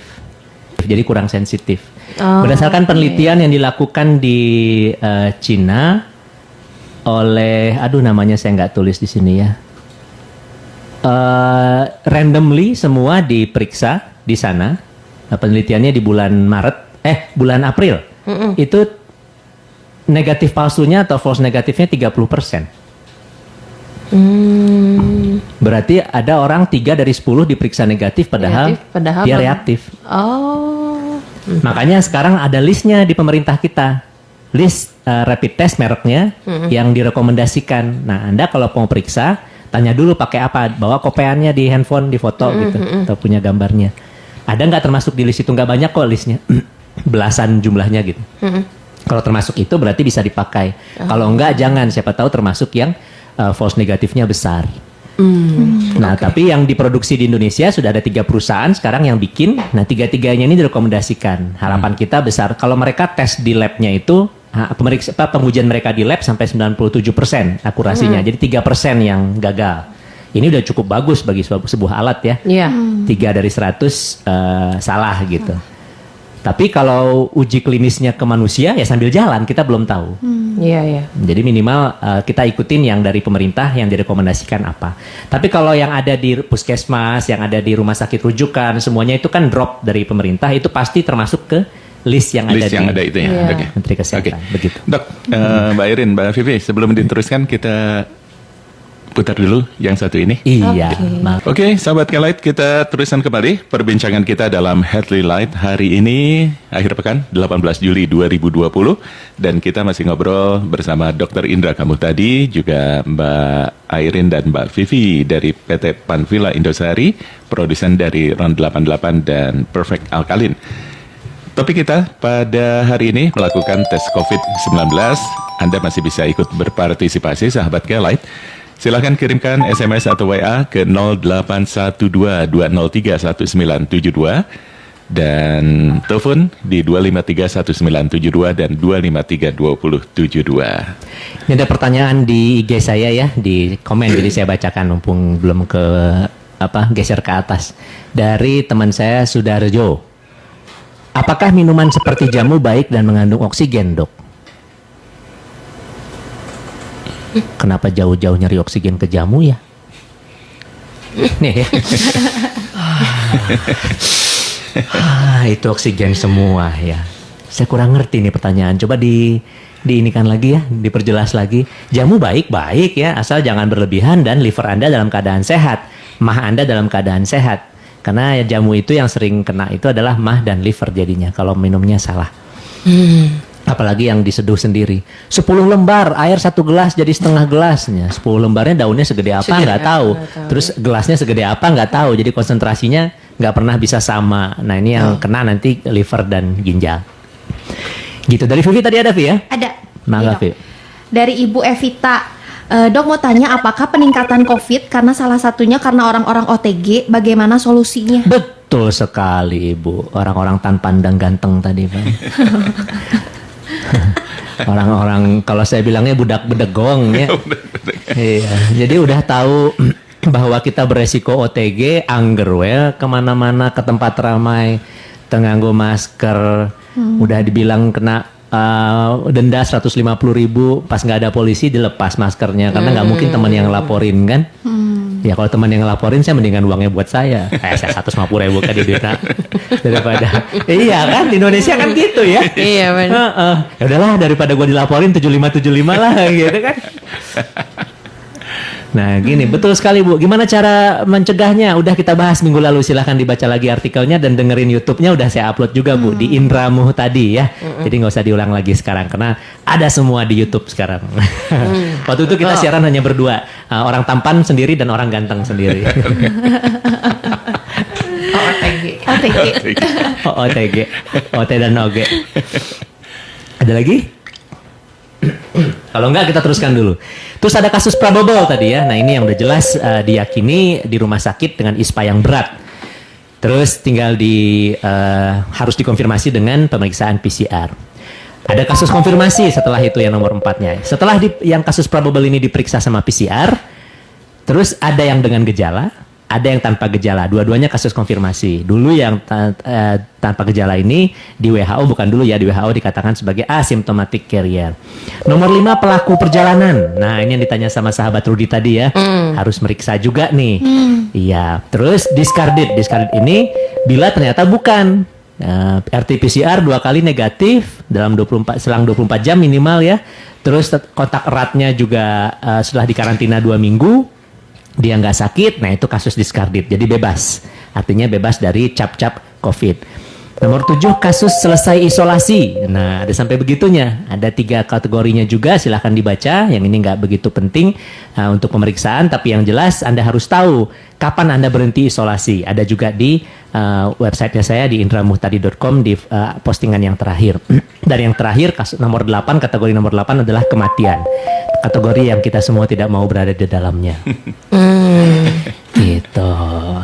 Jadi kurang sensitif. Berdasarkan penelitian yang dilakukan di Cina oleh, namanya saya nggak tulis di sini ya. Randomly semua diperiksa di sana. Penelitiannya di bulan April. Itu negatif palsunya atau false negatifnya 30%. Berarti ada orang 3 dari 10 diperiksa negatif padahal dia reaktif. Oh. Makanya sekarang ada listnya di pemerintah kita. List rapid test mereknya yang direkomendasikan. Nah, Anda kalau mau periksa, tanya dulu pakai apa. Bawa kopeannya di handphone, di foto gitu. Atau punya gambarnya. Ada nggak termasuk di list itu? Nggak banyak kok listnya. Belasan jumlahnya gitu. Kalau termasuk itu berarti bisa dipakai. Kalau enggak jangan. Siapa tahu termasuk yang false negatifnya besar. Nah, tapi yang diproduksi di Indonesia sudah ada 3 perusahaan sekarang yang bikin. Nah, 3-3-nya ini direkomendasikan. Harapan kita besar. Kalau mereka tes di labnya itu, pengujian mereka di lab sampai 97% akurasinya. Jadi 3% yang gagal. Ini udah cukup bagus bagi sebuah alat ya. Iya. 3 dari 100 salah gitu. Tapi kalau uji klinisnya ke manusia ya sambil jalan, kita belum tahu. Iya, iya. Jadi minimal kita ikutin yang dari pemerintah yang direkomendasikan apa. Tapi kalau yang ada di puskesmas, yang ada di rumah sakit rujukan, semuanya itu kan drop dari pemerintah, itu pasti termasuk ke list yang ada yang di ada itu ya. Iya. Oke. Menteri Kesehatan. Begitu. Dok, Mbak Irin, Mbak Vivi, sebelum diteruskan kita putar dulu yang satu ini. Iya. Oke, sahabat Kelight, kita teruskan kembali perbincangan kita dalam Healthy Light hari ini, akhir pekan, 18 Juli 2020. Dan kita masih ngobrol bersama Dr. Indra Kamutadi, juga Mbak Airin dan Mbak Vivi dari PT Panvilla Indosari, produsen dari Ron 88 dan Perfect Alkaline. Topik kita pada hari ini melakukan tes COVID-19. Anda masih bisa ikut berpartisipasi, sahabat Kelight. Silahkan kirimkan SMS atau WA ke 0812031972 dan telepon di 2531972 dan 2532072. Ini ada pertanyaan di IG saya ya, di komen, jadi saya bacakan mumpung belum ke geser ke atas. Dari teman saya Sudarjo. Apakah minuman seperti jamu baik dan mengandung oksigen, Dok? Kenapa jauh-jauh nyari oksigen ke jamu ya? Nih ya. Itu oksigen semua ya. Saya kurang ngerti nih pertanyaan. Coba diinikan lagi ya, diperjelas lagi. Jamu baik-baik ya, asal jangan berlebihan dan liver Anda dalam keadaan sehat, mah Anda dalam keadaan sehat. Karena ya jamu itu yang sering kena itu adalah mah dan liver jadinya kalau minumnya salah. Apalagi yang diseduh sendiri. 10 lembar air 1 gelas jadi setengah gelasnya. 10 lembarnya daunnya segede apa nggak tahu. Terus gelasnya segede apa nggak tahu. Jadi konsentrasinya nggak pernah bisa sama. Nah ini yang kena nanti liver dan ginjal. Gitu. Dari Vivi tadi ada Vi ya? Ada. Mangga Iya, Vi. Dok. Dari Ibu Evita. Dok mau tanya apakah peningkatan COVID karena salah satunya karena orang-orang OTG, bagaimana solusinya? Betul sekali Ibu. Orang-orang tan pandang ganteng tadi Pak. Orang-orang kalau saya bilangnya budak bedegong ya. Iya, jadi udah tahu bahwa kita beresiko OTG, angger we kemana-mana ke tempat ramai, tenganggo masker, udah dibilang kena denda 150.000, pas nggak ada polisi dilepas maskernya karena nggak mungkin teman yang laporin kan. Ya kalau teman yang laporin saya mendingan uangnya buat saya. Saya 150.000 kan di duitnya daripada. Iya kan di Indonesia kan gitu ya. Iya benar. Ya udahlah daripada gue dilaporin 75 lah gitu kan. Nah gini betul sekali Bu. Gimana cara mencegahnya? Udah kita bahas minggu lalu, silahkan dibaca lagi artikelnya dan dengerin YouTube-nya udah saya upload juga Bu di Indramuh tadi ya. Jadi nggak usah diulang lagi sekarang karena ada semua di YouTube sekarang. Waktu itu kita siaran hanya berdua, orang tampan sendiri dan orang ganteng sendiri. OTG. OTG. OT dan OG. Ada lagi? Kalau enggak kita teruskan dulu. Terus ada kasus probable tadi ya. Nah ini yang udah jelas diyakini di rumah sakit dengan ISPA yang berat. Terus tinggal harus dikonfirmasi dengan pemeriksaan PCR. Ada kasus konfirmasi setelah itu yang nomor 4-nya. Setelah yang kasus probable ini diperiksa sama PCR, terus ada yang dengan gejala, ada yang tanpa gejala. Dua-duanya kasus konfirmasi. Dulu yang tanpa gejala ini di WHO, bukan dulu ya, di WHO dikatakan sebagai asymptomatic carrier. Nomor 5 pelaku perjalanan. Nah ini yang ditanya sama sahabat Rudy tadi ya. Harus meriksa juga nih. Iya. Terus discarded. Discarded ini bila ternyata bukan. RT-PCR 2 kali negatif dalam selang 24 jam minimal ya. Terus kontak eratnya juga setelah dikarantina 2 minggu. Dia nggak sakit, nah itu kasus discarded, jadi bebas. Artinya bebas dari cap-cap COVID. Nomor 7, kasus selesai isolasi. Nah, ada sampai begitunya. Ada 3 kategorinya juga, silahkan dibaca. Yang ini nggak begitu penting untuk pemeriksaan, tapi yang jelas Anda harus tahu kapan Anda berhenti isolasi. Ada juga di websitenya saya di indramuhtadi.com di postingan yang terakhir. Dan yang terakhir, kasus nomor 8, kategori nomor 8 adalah kematian. Kategori yang kita semua tidak mau berada di dalamnya. Gitu.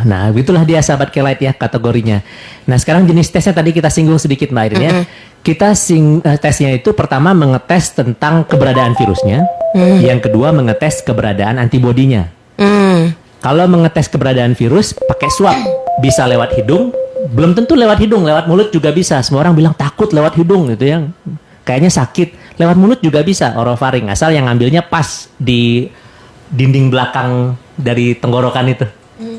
Nah, itulah dia sahabat K-Lite ya kategorinya. Nah, sekarang jenis tesnya tadi kita singgung sedikit Mbak Irin ya. Kita tesnya itu pertama mengetes tentang keberadaan virusnya. Yang kedua mengetes keberadaan antibodinya. Kalau mengetes keberadaan virus pakai swab, bisa lewat hidung, belum tentu lewat hidung, lewat mulut juga bisa. Semua orang bilang takut lewat hidung gitu ya. Kayaknya sakit. Lewat mulut juga bisa, orofaring, asal yang ngambilnya pas di dinding belakang dari tenggorokan itu,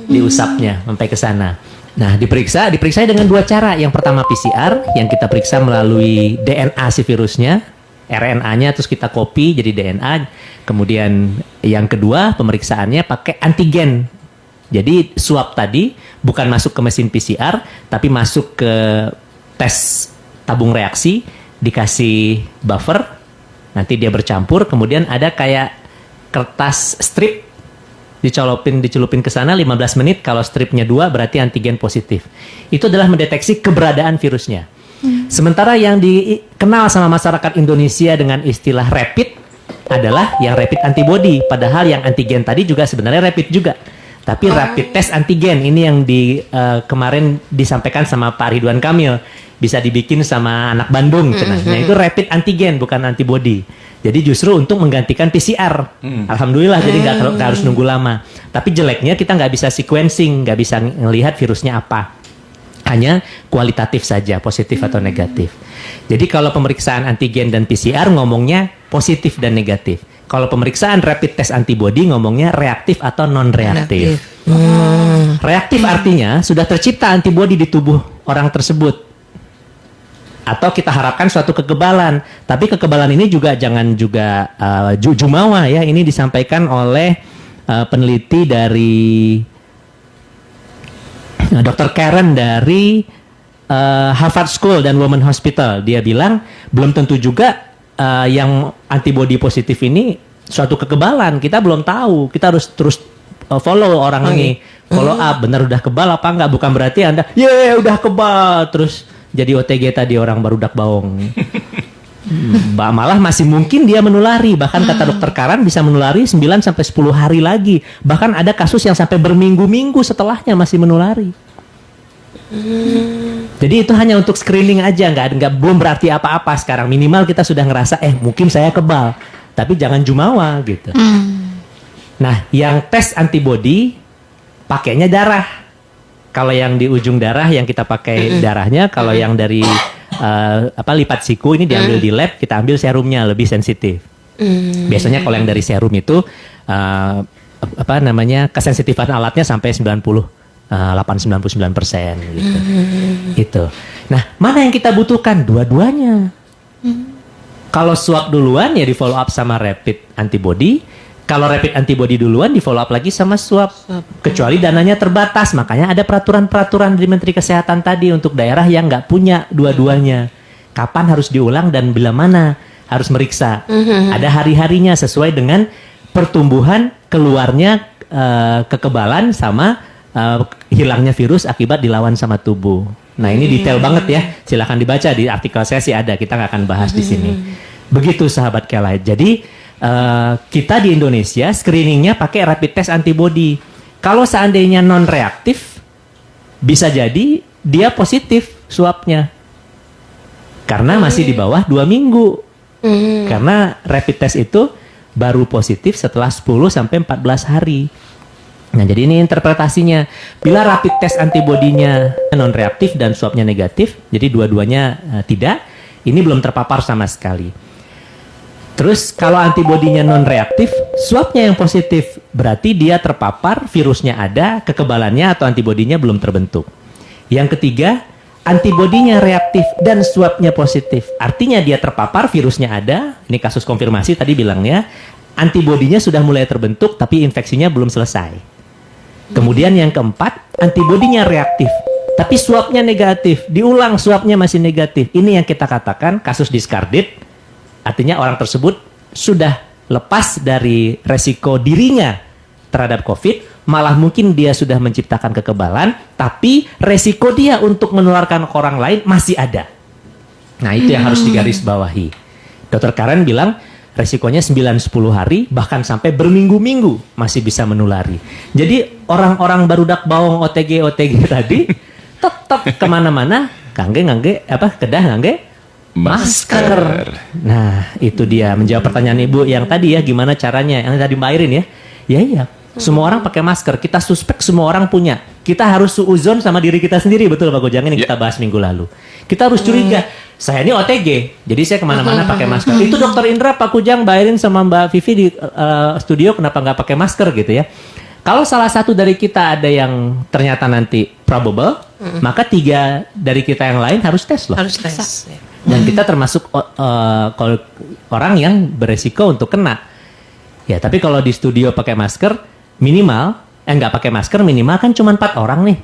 diusapnya sampai ke sana. Nah, diperiksa dengan 2 cara. Yang pertama PCR, yang kita periksa melalui DNA si virusnya, RNA-nya terus kita copy jadi DNA. Kemudian yang kedua pemeriksaannya pakai antigen. Jadi swab tadi bukan masuk ke mesin PCR, tapi masuk ke tes tabung reaksi, dikasih buffer, nanti dia bercampur, kemudian ada kayak kertas strip dicelupin ke sana 15 menit, kalau stripnya 2 berarti antigen positif. Itu adalah mendeteksi keberadaan virusnya. Sementara yang dikenal sama masyarakat Indonesia dengan istilah rapid adalah yang rapid antibody, padahal yang antigen tadi juga sebenarnya rapid juga. Tapi rapid test antigen ini yang kemarin disampaikan sama Pak Ridwan Kamil, bisa dibikin sama anak Bandung. Nah itu rapid antigen bukan antibody. Jadi justru untuk menggantikan PCR. Alhamdulillah jadi nggak harus nunggu lama. Tapi jeleknya kita nggak bisa sequencing, nggak bisa ngelihat virusnya apa. Hanya kualitatif saja, positif atau negatif. Jadi kalau pemeriksaan antigen dan PCR ngomongnya positif dan negatif. Kalau pemeriksaan rapid test antibody ngomongnya reaktif atau non-reaktif. Reaktif artinya sudah tercipta antibody di tubuh orang tersebut. Atau kita harapkan suatu kekebalan. Tapi kekebalan ini juga jangan juga jumawa ya. Ini disampaikan oleh peneliti dari Dr. Karen dari Harvard School dan Women Hospital. Dia bilang belum tentu juga yang antibody positif ini suatu kekebalan. Kita belum tahu. Kita harus terus follow orang ini, follow up benar udah kebal apa enggak. Bukan berarti Anda udah kebal terus jadi OTG tadi orang barudak baong. Malah masih mungkin dia menulari. Bahkan kata dokter Karan bisa menulari 9 sampai 10 hari lagi. Bahkan ada kasus yang sampai berminggu-minggu setelahnya masih menulari. Jadi itu hanya untuk screening aja, nggak belum berarti apa-apa sekarang. Minimal kita sudah ngerasa mungkin saya kebal, tapi jangan jumawa gitu. Nah, yang tes antibody pakainya darah. Kalau yang di ujung darah yang kita pakai darahnya, kalau yang dari lipat siku ini diambil di lab, kita ambil serumnya lebih sensitif. Biasanya kalau yang dari serum itu kesensitifan alatnya sampai 99% gitu. Itu. Nah, mana yang kita butuhkan? Dua-duanya. Kalau swab duluan ya di follow up sama rapid antibody. Kalau rapid antibody duluan di follow up lagi sama swab. Kecuali dananya terbatas, makanya ada peraturan-peraturan dari Menteri Kesehatan tadi untuk daerah yang nggak punya dua-duanya. Kapan harus diulang dan bila mana harus meriksa. Ada hari-harinya sesuai dengan pertumbuhan keluarnya kekebalan sama hilangnya virus akibat dilawan sama tubuh. Nah ini detail banget ya. Silahkan dibaca di artikel saya sih ada. Kita nggak akan bahas di sini. Begitu sahabat Kelight. Jadi kita di Indonesia screeningnya pakai rapid test antibody. Kalau seandainya non reaktif, bisa jadi dia positif swabnya. Karena masih di bawah 2 minggu. Karena rapid test itu baru positif setelah 10 sampai 14 hari. Nah, jadi ini interpretasinya. Bila rapid test antibodinya non-reaktif dan swabnya negatif, jadi dua-duanya tidak, ini belum terpapar sama sekali. Terus kalau antibodinya non-reaktif, swabnya yang positif, berarti dia terpapar, virusnya ada, kekebalannya atau antibodinya belum terbentuk. Yang ketiga, antibodinya reaktif dan swabnya positif. Artinya dia terpapar, virusnya ada, ini kasus konfirmasi tadi bilangnya, antibodinya sudah mulai terbentuk tapi infeksinya belum selesai. Kemudian yang keempat, antibodinya reaktif, tapi swabnya negatif. Diulang swabnya masih negatif. Ini yang kita katakan kasus discarded. Artinya orang tersebut sudah lepas dari resiko dirinya terhadap COVID. Malah mungkin dia sudah menciptakan kekebalan, tapi resiko dia untuk menularkan ke orang lain masih ada. Nah itu yang harus digarisbawahi. Dr. Karen bilang, resikonya 9-10 hari, bahkan sampai berminggu-minggu masih bisa menulari. Jadi orang-orang barudak bawang OTG tadi tetap kemana-mana kedah ngangge masker. Nah itu dia menjawab pertanyaan ibu yang tadi ya, gimana caranya yang tadi Mbak Irin ya. Iya. Semua orang pakai masker. Kita suspek semua orang punya. Kita harus suuzon sama diri kita sendiri, betul Pak Gojang, ini kita bahas minggu lalu. Kita harus curiga. Saya ini OTG, jadi saya kemana-mana pakai masker. Itu Dokter Indra, Pak Kujang, Mbak Irin sama Mbak Vivi di studio kenapa nggak pakai masker gitu ya? Kalau salah satu dari kita ada yang ternyata nanti probable, maka 3 dari kita yang lain harus tes loh. Harus tes. Dan kita termasuk orang yang beresiko untuk kena. Ya, tapi kalau di studio pakai masker minimal, nggak pakai masker minimal kan cuma 4 orang nih.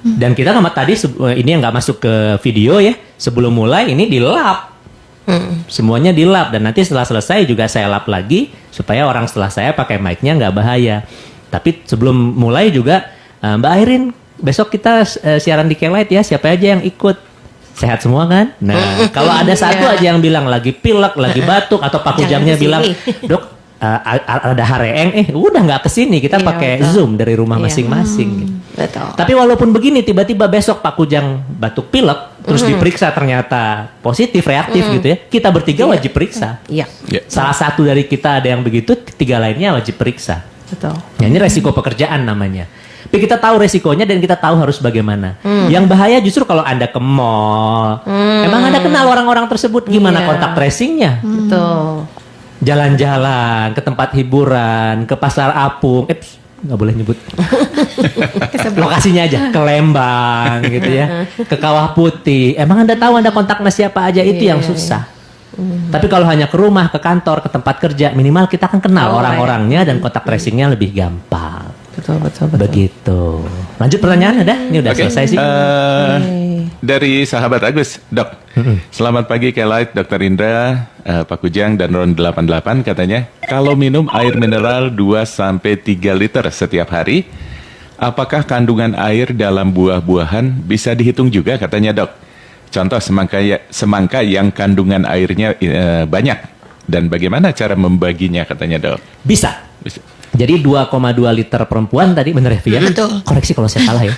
Dan kita tadi ini yang nggak masuk ke video ya, sebelum mulai ini di lab. Semuanya di lab dan nanti setelah selesai juga saya lab lagi supaya orang setelah saya pakai mic-nya nggak bahaya. Tapi sebelum mulai juga Mbak Irin, besok kita siaran di Kelight ya, siapa aja yang ikut? Sehat semua kan? Nah, kalau ada satu aja yang bilang lagi pilek, lagi batuk atau Pak Kujangnya bilang, "Dok, ada hareeng, udah nggak kesini, kita pakai Zoom dari rumah masing-masing." Gitu. Betul. Tapi walaupun begini, tiba-tiba besok Pak Kujang batuk pilek, terus diperiksa ternyata positif, reaktif gitu ya, kita bertiga wajib periksa. Iya. Salah satu dari kita ada yang begitu, 3 lainnya wajib periksa. Betul. Nah, ini resiko pekerjaan namanya. Tapi kita tahu resikonya dan kita tahu harus bagaimana. Yang bahaya justru kalau Anda ke mall. Emang Anda kenal orang-orang tersebut, gimana kontak tracingnya? Betul. jalan-jalan, ke tempat hiburan, ke pasar apung. Nggak boleh nyebut. Lokasinya aja, ke Lembang gitu ya, ke Kawah Putih. Emang Anda tahu Anda kontaknya siapa aja? Itu yang susah. Tapi kalau hanya ke rumah, ke kantor, ke tempat kerja, minimal kita kan kenal orang-orangnya dan kontak tracingnya lebih gampang. Betul. Begitu. Lanjut pertanyaan ada? Ini udah selesai sih. Dari sahabat Agus, Dok. Selamat pagi Kelight, Dr. Indra, Pak Kujang, dan Ron 88 katanya. Kalau minum air mineral 2-3 liter setiap hari, apakah kandungan air dalam buah-buahan bisa dihitung juga katanya Dok? Contoh semangka yang kandungan airnya banyak. Dan bagaimana cara membaginya katanya Dok? Bisa. Jadi 2,2 liter perempuan tadi bener ya Via? Betul. Koreksi kalau saya salah ya.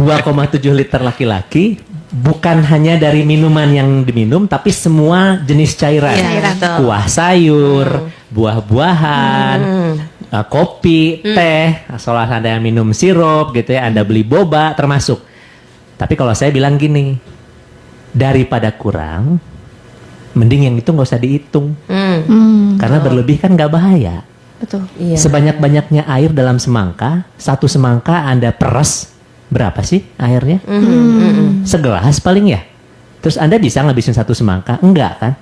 2,7 liter laki-laki bukan hanya dari minuman yang diminum tapi semua jenis cairan. Iya, betul. Kuah sayur, buah-buahan, kopi, teh, soal Anda yang minum sirup gitu ya, Anda beli boba termasuk. Tapi kalau saya bilang gini, daripada kurang mending yang itu nggak usah dihitung. Karena berlebih kan nggak bahaya. Betul. Iya. Sebanyak-banyaknya air dalam semangka, satu semangka Anda peres, berapa sih airnya? Segelas paling ya? Terus Anda bisa ngabisin satu semangka? Enggak kan?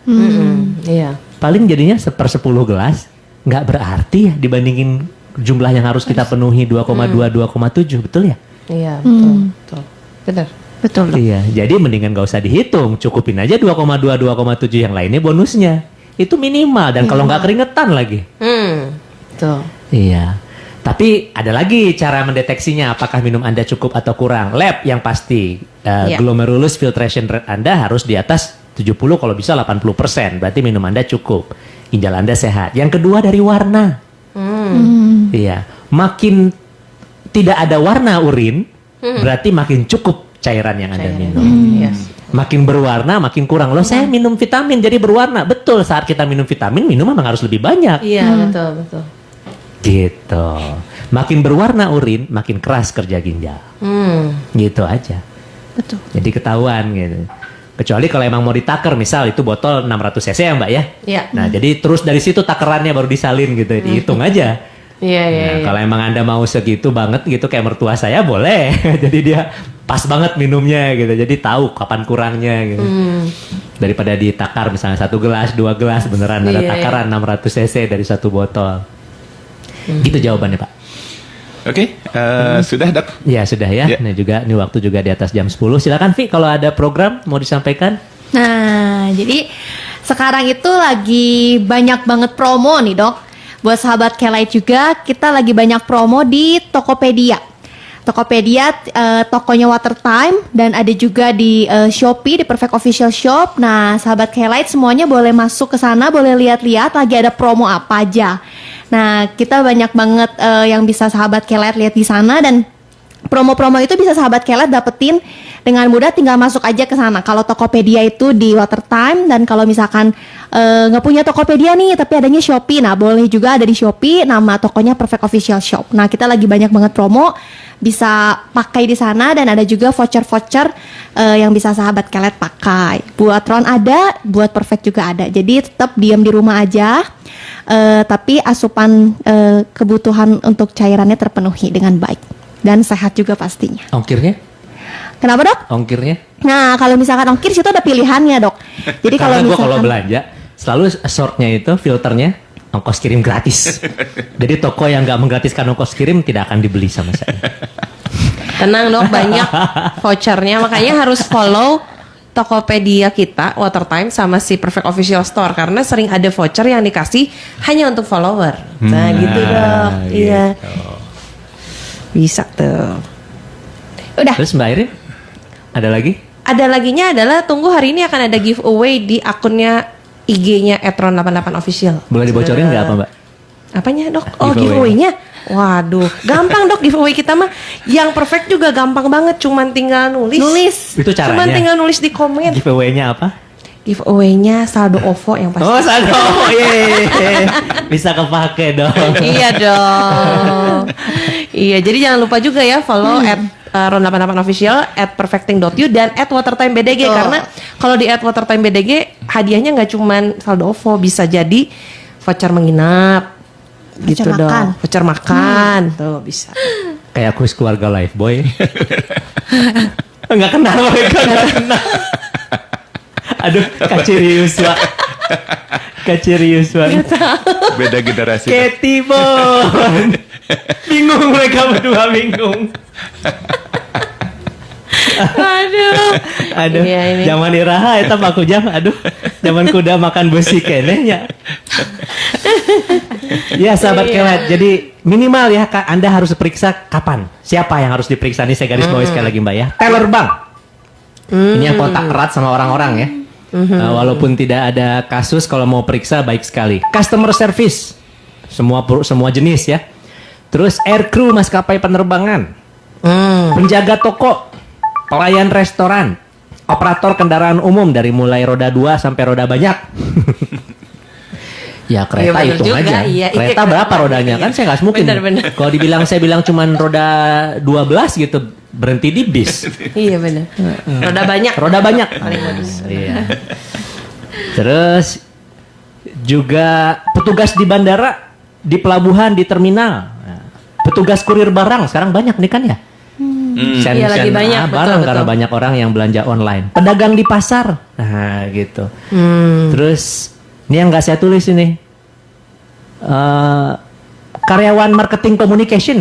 Iya. Paling jadinya 1/10 gelas. Nggak berarti ya dibandingin jumlah yang harus kita penuhi 2,2, 2,7, betul ya? Iya, betul. Benar. Betul. Dok. Iya, jadi mendingan nggak usah dihitung, cukupin aja 2,2, 2,7 yang lainnya bonusnya. Itu minimal dan kalau nggak keringetan lagi. Betul. Iya. Tapi ada lagi cara mendeteksinya apakah minum Anda cukup atau kurang. Lab yang pasti. Glomerulus filtration rate Anda harus di atas 70 kalau bisa 80%. Berarti minum Anda cukup. Ginjal Anda sehat. Yang kedua dari warna. Iya. Makin tidak ada warna urin, berarti makin cukup cairan yang Anda minum. Yes. Makin berwarna, makin kurang. Loh, saya minum vitamin jadi berwarna. Betul, saat kita minum vitamin, minum memang harus lebih banyak. Iya, betul. Gitu. Makin berwarna urin, makin keras kerja ginjal. Gitu aja. Betul. Jadi ketahuan gitu. Kecuali kalau emang mau ditaker, misal itu botol 600 cc ya Mbak ya. Iya. Nah, jadi terus dari situ takerannya baru disalin gitu. Dihitung aja. Iya. Nah, kalau emang Anda mau segitu banget gitu kayak mertua saya boleh. Jadi dia pas banget minumnya gitu. Jadi tahu kapan kurangnya gitu. Daripada ditakar misalnya 1 gelas, 2 gelas beneran ada takaran 600 cc dari satu botol. Gitu jawabannya Pak. Oke, sudah Dok? Ya sudah ya. Nah juga ini waktu juga di atas jam 10. Silakan Vi kalau ada program mau disampaikan. Nah, jadi sekarang itu lagi banyak banget promo nih Dok. Buat sahabat Kelight juga, kita lagi banyak promo di Tokopedia. Tokopedia tokonya Watertime dan ada juga di Shopee di Perfect Official Shop. Nah, sahabat Kelight semuanya boleh masuk ke sana, boleh lihat-lihat lagi ada promo apa aja. Nah, kita banyak banget yang bisa sahabat Kelight lihat di sana dan promo-promo itu bisa sahabat Kelight dapetin dengan mudah, tinggal masuk aja ke sana. Kalau Tokopedia itu di Watertime dan kalau misalkan nggak punya Tokopedia nih tapi adanya Shopee, nah boleh juga ada di Shopee, nama tokonya Perfect Official Shop. Nah kita lagi banyak banget promo, bisa pakai di sana dan ada juga voucher-voucher yang bisa sahabat Kelight pakai. Buat Ron ada, buat Perfect juga ada. Jadi tetap diam di rumah aja, tapi asupan kebutuhan untuk cairannya terpenuhi dengan baik dan sehat juga pastinya. Ongkirnya? Kenapa Dok? Ongkirnya? Nah kalau misalkan ongkir situ ada pilihannya Dok. Jadi kalau Karena gue misalkan kalau belanja selalu shortnya itu filternya ongkos kirim gratis. Jadi toko yang nggak menggratiskan ongkos kirim tidak akan dibeli sama saya. Tenang Dok, banyak vouchernya. Makanya harus follow Tokopedia kita, Watertime sama si Perfect Official Store karena sering ada voucher yang dikasih hanya untuk follower. Nah gitu Dok. Iya. Bisa tuh. Udah. Terus Mbak Irin? Ada lagi? Ada laginya adalah tunggu hari ini akan ada giveaway di akunnya IG-nya @ron88official. Boleh dibocorin nggak apa Mbak? Apanya Dok? Oh Giveaway. giveaway-nya. Waduh, gampang Dok giveaway kita mah. Yang perfect juga gampang banget, cuman tinggal nulis. Itu caranya. Cuman tinggal nulis di komen. Giveaway-nya apa? Giveaway-nya saldo OVO yang pasti. Oh saldo, yeay. Bisa kepake dong. Iya dong. Iya, jadi jangan lupa juga ya follow @ron88official, @perfecting.you dan @watertimebdg Betul. karena Kalau di @watertime BDG hadiahnya nggak cuman saldo OVO, bisa jadi voucher menginap, gitu Voucher dong. makan. Voucher makan, tuh bisa. Kayak kuis keluarga live boy. Enggak kenal mereka, enggak kenal. Aduh, kacirius Wak. Kacirius banget. Beda generasi. Katy Bon. Bingung mereka berdua, bingung. Aduh, Iya, ini. zaman iraha eta Pak Kujang, aduh. Zaman kuda makan besi kenehnya. Ya sahabat kelet, jadi minimal ya Anda harus periksa kapan. Siapa yang harus diperiksa nih, saya garis bawahi sekali lagi Mbak ya. Teller bank. Ini yang kontak erat sama orang-orang ya. Walaupun tidak ada kasus, kalau mau periksa baik sekali. Customer service, semua jenis ya. Terus air crew maskapai penerbangan, penjaga toko, pelayan restoran, operator kendaraan umum dari mulai roda 2 sampai roda banyak. Ya kereta Iya, bener hitung juga, aja. iya. Kereta Iya, berapa kereta, rodanya iya. kan saya nggak mungkin. Bener. Kalau dibilang saya bilang cuman roda 12 gitu, berhenti di bis. Iya benar. Roda banyak. Roda banyak. Paling bagus. Iya. Terus juga petugas di bandara, di pelabuhan, di terminal. Nah, petugas kurir barang sekarang banyak nih kan ya. Sen-sen Iya, lagi banyak, barang betul, karena betul. banyak orang yang belanja online. Pedagang di pasar, nah gitu. Terus ini yang nggak saya tulis ini, karyawan marketing communication.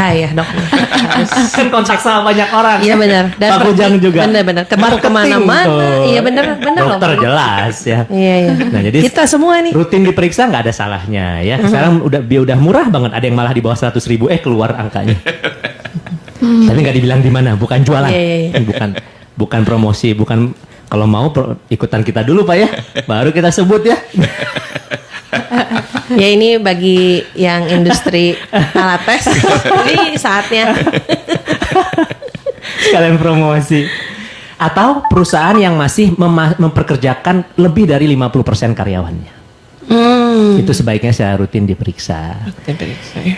Ya dok. Kan kontak sama banyak orang. Iya benar. Dan Pak Kujang juga. Benar. Termasuk Marketing kemana-mana. tuh. Iya benar loh. Dokter jelas ya. Iya. Nah jadi Kita semua nih. rutin diperiksa nggak ada salahnya ya. Sekarang udah murah banget. Ada yang malah di bawah 100.000 keluar angkanya. Tapi nggak dibilang di mana. Bukan jualan. Iya. Bukan promosi. Bukan kalau mau ikutan kita dulu Pak ya. Baru kita sebut ya. Ya ini bagi yang industri alat tes. Ini saatnya. Sekalian promosi. Atau perusahaan yang masih memperkerjakan lebih dari 50% karyawannya. Itu sebaiknya saya rutin diperiksa.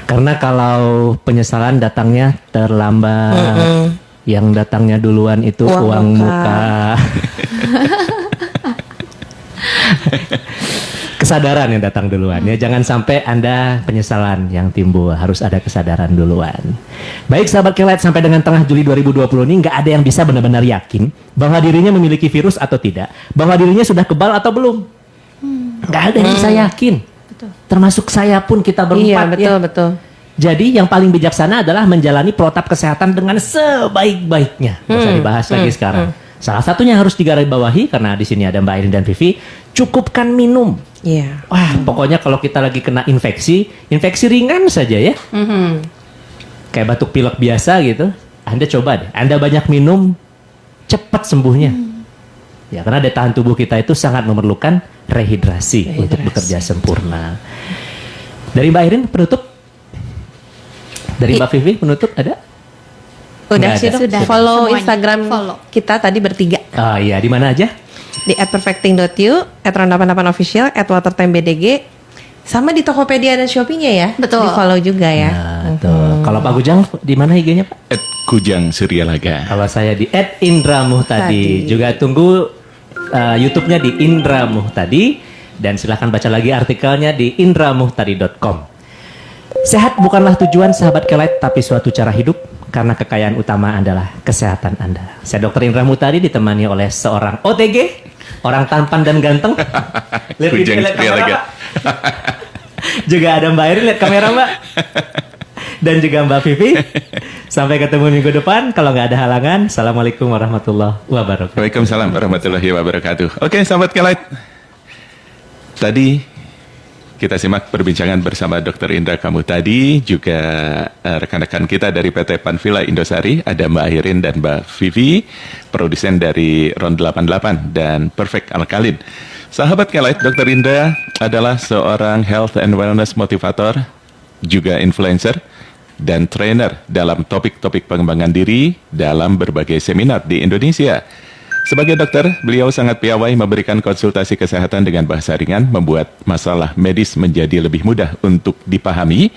Karena kalau penyesalan datangnya terlambat, yang datangnya duluan itu uang muka. Kesadaran yang datang duluan ya, jangan sampai Anda penyesalan yang timbul, harus ada kesadaran duluan. Baik sahabat kelet, sampai dengan tengah Juli 2020 ini nggak ada yang bisa benar-benar yakin bahwa dirinya memiliki virus atau tidak, bahwa dirinya sudah kebal atau belum. Nggak ada yang bisa yakin. Termasuk saya pun, kita berempat Iya ya. betul. Jadi yang paling bijaksana adalah menjalani protap kesehatan dengan sebaik-baiknya. Nggak usah dibahas lagi sekarang. Salah satunya harus digarisbawahi karena di sini ada Mbak Airin dan Vivi, cukupkan minum. Iya. Wah, pokoknya kalau kita lagi kena infeksi ringan saja ya. Kayak batuk pilek biasa gitu. Anda coba deh, Anda banyak minum, cepat sembuhnya. Ya, karena daya tahan tubuh kita itu sangat memerlukan rehidrasi untuk bekerja sempurna. Dari Mbak Airin penutup? Dari Mbak Vivi penutup ada? Udah Nggak sih ada. dok. Sudah. Follow Semuanya. Instagram Follow. kita tadi bertiga. Oh iya, di mana aja? Di @perfecting.you, @ron88official, @watertimebdg, sama di Tokopedia dan Shopee-nya ya. Betul. Di follow juga ya. Nah, tuh. Kalau Pak Kujang di mana IG-nya Pak? Kujang Suryalaga. Kalau saya di @indramuhtadi. Tadi. Juga tunggu YouTube-nya di Indra Muhtadi, dan silahkan baca lagi artikelnya di indramuhtadi.com. Sehat bukanlah tujuan sahabat kelet, tapi suatu cara hidup, karena kekayaan utama adalah kesehatan Anda. Saya Dr. Indra Muhtadi ditemani oleh seorang OTG, orang tampan dan ganteng. Lihat Kujang lihat kamera, Suryalaga. Pak. Juga ada Mbak Airin, lihat kamera Mbak. Dan juga Mbak Vivi. Sampai ketemu minggu depan. Kalau nggak ada halangan. Assalamualaikum warahmatullahi wabarakatuh. Waalaikumsalam warahmatullahi wabarakatuh. Oke, sahabat kelet. Tadi kita simak perbincangan bersama Dr. Indra Kamu tadi, juga rekan-rekan kita dari PT Panvilla Indosari, ada Mbak Airin dan Mbak Vivi, produsen dari Ron 88 dan Perfect Alkaline. Sahabat kelet, Dr. Indra adalah seorang health and wellness motivator, juga influencer, dan trainer dalam topik-topik pengembangan diri dalam berbagai seminar di Indonesia. Sebagai dokter, beliau sangat piawai memberikan konsultasi kesehatan dengan bahasa ringan, membuat masalah medis menjadi lebih mudah untuk dipahami.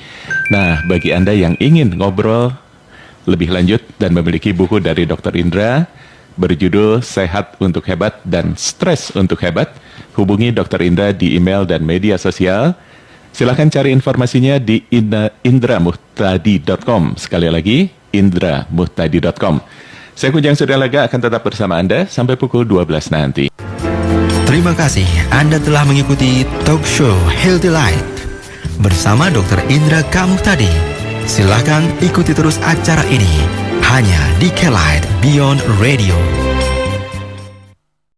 Nah, bagi Anda yang ingin ngobrol lebih lanjut dan memiliki buku dari Dr. Indra berjudul Sehat untuk Hebat dan Stres untuk Hebat, hubungi Dr. Indra di email dan media sosial. Silahkan cari informasinya di indramuhtadi.com. Sekali lagi, indramuhtadi.com. Saya Kujang Suryalaga akan tetap bersama Anda sampai pukul 12 nanti. Terima kasih Anda telah mengikuti talk show Healthy Light bersama Dr. Indra Kamuhtadi. Silakan ikuti terus acara ini hanya di K-Light Beyond Radio.